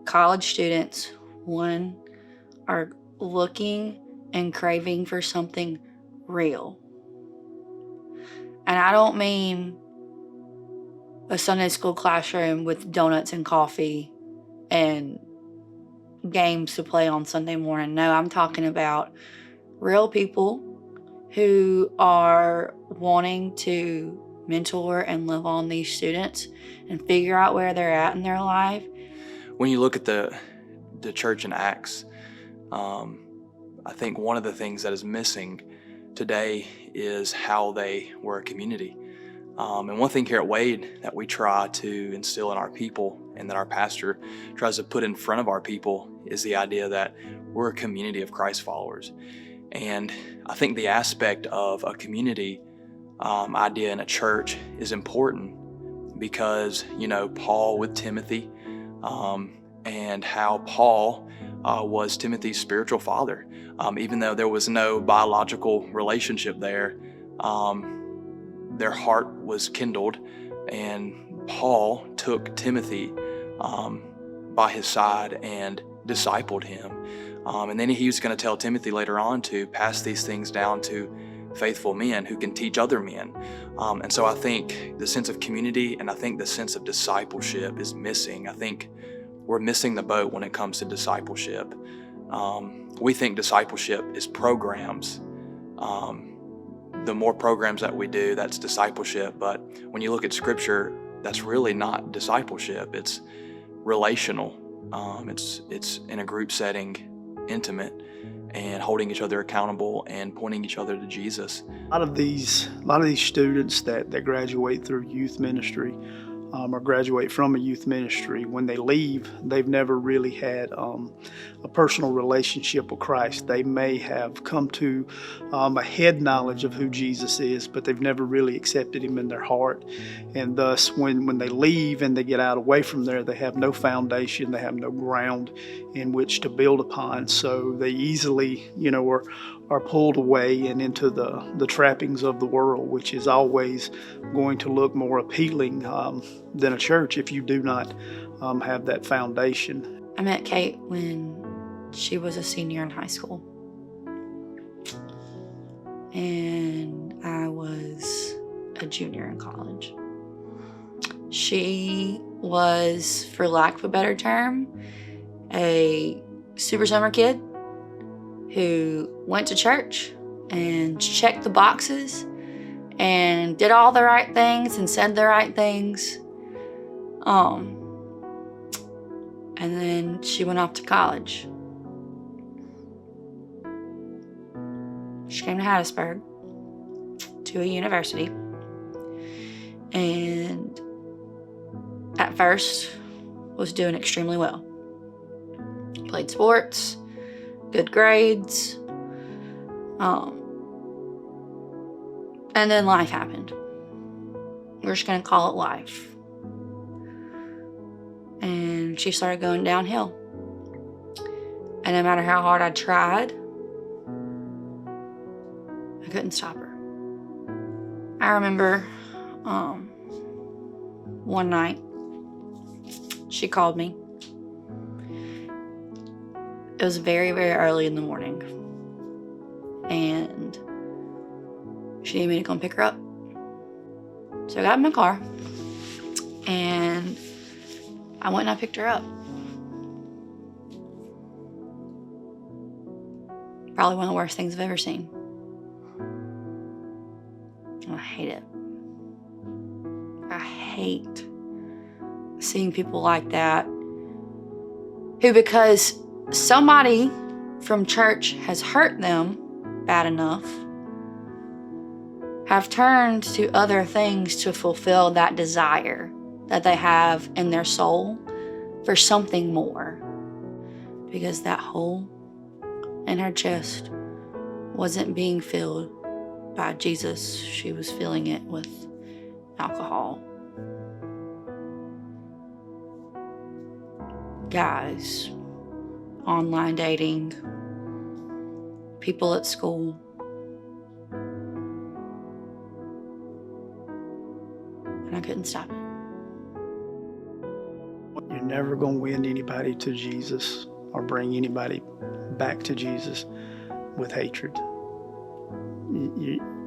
college students, one, are looking and craving for something real. And I don't mean a Sunday school classroom with donuts and coffee and games to play on Sunday morning. No, I'm talking about real people who are wanting to mentor and love on these students and figure out where they're at in their life. When you look at the church in Acts, I think one of the things that is missing today is how they were a community. And one thing here at Wade that we try to instill in our people and that our pastor tries to put in front of our people is the idea that we're a community of Christ followers. And I think the aspect of a community idea in a church is important because, Paul with Timothy, and how Paul was Timothy's spiritual father. Even though there was no biological relationship there, their heart was kindled, and Paul took Timothy by his side and discipled him. And then he was going to tell Timothy later on to pass these things down to faithful men who can teach other men. And so I think the sense of community and I think the sense of discipleship is missing. I think we're missing the boat when it comes to discipleship. We think discipleship is programs. The more programs that we do, that's discipleship. But when you look at Scripture, that's really not discipleship. It's relational. It's in a group setting, intimate, and holding each other accountable and pointing each other to Jesus. A lot of these students that graduate through youth ministry or graduate from a youth ministry, when they leave, they've never really had a personal relationship with Christ. They may have come to a head knowledge of who Jesus is, but they've never really accepted him in their heart. And thus, when they leave and they get out away from there, they have no foundation, they have no ground in which to build upon. So they easily, are pulled away and into the trappings of the world, which is always going to look more appealing than a church if you do not have that foundation. I met Kate when she was a senior in high school, and I was a junior in college. She was, for lack of a better term, a super summer kid who went to church and checked the boxes and did all the right things and said the right things. And then she went off to college. She came to Hattiesburg to a university, and at first was doing extremely well. Played sports, good grades, and then life happened. We're just gonna call it life. And she started going downhill. And no matter how hard I tried, I couldn't stop her. I remember one night, she called me. It was very, very early in the morning, and she needed me to come pick her up. So I got in my car, and I went and I picked her up. Probably one of the worst things I've ever seen. And I hate it. I hate seeing people like that who, because somebody from church has hurt them bad enough, have turned to other things to fulfill that desire that they have in their soul for something more. Because that hole in her chest wasn't being filled by Jesus. She was filling it with alcohol. Guys, online dating, people at school. And I couldn't stop it. You're never going to win anybody to Jesus or bring anybody back to Jesus with hatred.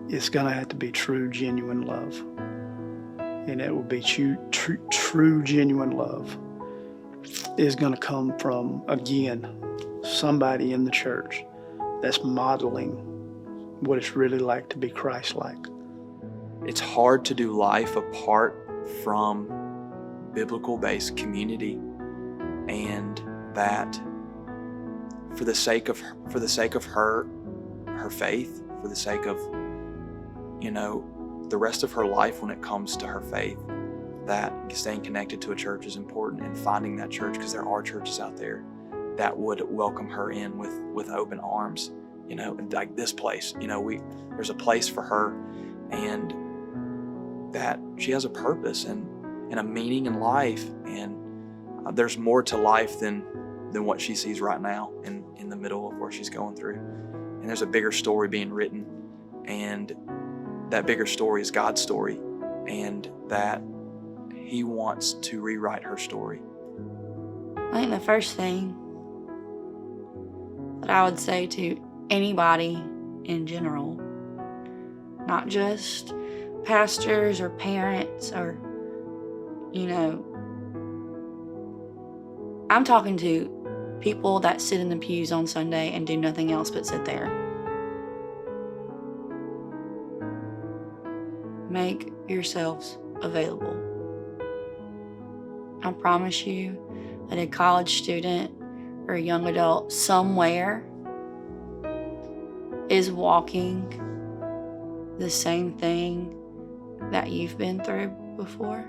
It's going to have to be true, genuine love. And it will be true, genuine love is going to come from, again, somebody in the church that's modeling what it's really like to be Christ-like. It's hard to do life apart from biblical-based community, and that for the sake of her faith, for the sake of, the rest of her life when it comes to her faith, that staying connected to a church is important, and finding that church, because there are churches out there that would welcome her in with open arms, like this place. There's a place for her, and that she has a purpose and a meaning in life, and there's more to life than what she sees right now in the middle of where she's going through. And there's a bigger story being written, and that bigger story is God's story, and that He wants to rewrite her story. I think the first thing that I would say to anybody in general, not just pastors or parents or, I'm talking to people that sit in the pews on Sunday and do nothing else but sit there. Make yourselves available. I promise you that a college student or a young adult somewhere is walking the same thing that you've been through before.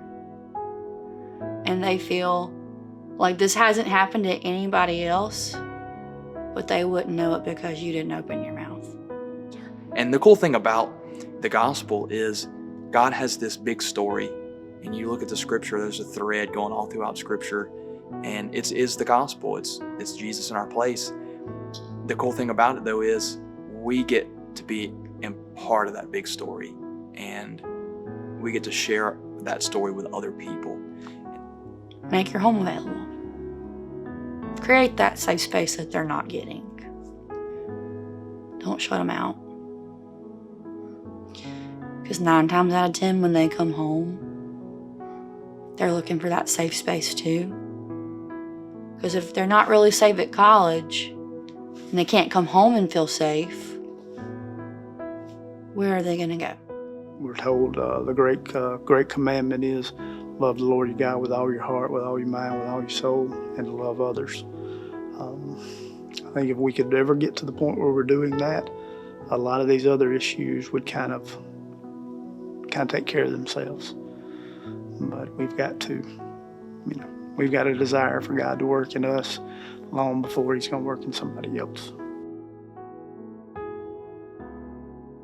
And they feel like this hasn't happened to anybody else, but they wouldn't know it because you didn't open your mouth. And the cool thing about the gospel is God has this big story, and you look at the scripture, there's a thread going all throughout scripture, and it's the gospel. It's Jesus in our place. The cool thing about it, though, is we get to be in part of that big story, and we get to share that story with other people. Make your home available. Create that safe space that they're not getting. Don't shut them out. Because 9 times out of 10, when they come home, they're looking for that safe space too. Because if they're not really safe at college, and they can't come home and feel safe, where are they going to go? We're told the great commandment is love the Lord your God with all your heart, with all your mind, with all your soul, and to love others. I think if we could ever get to the point where we're doing that, a lot of these other issues would kind of take care of themselves. But we've got to, we've got a desire for God to work in us long before He's going to work in somebody else.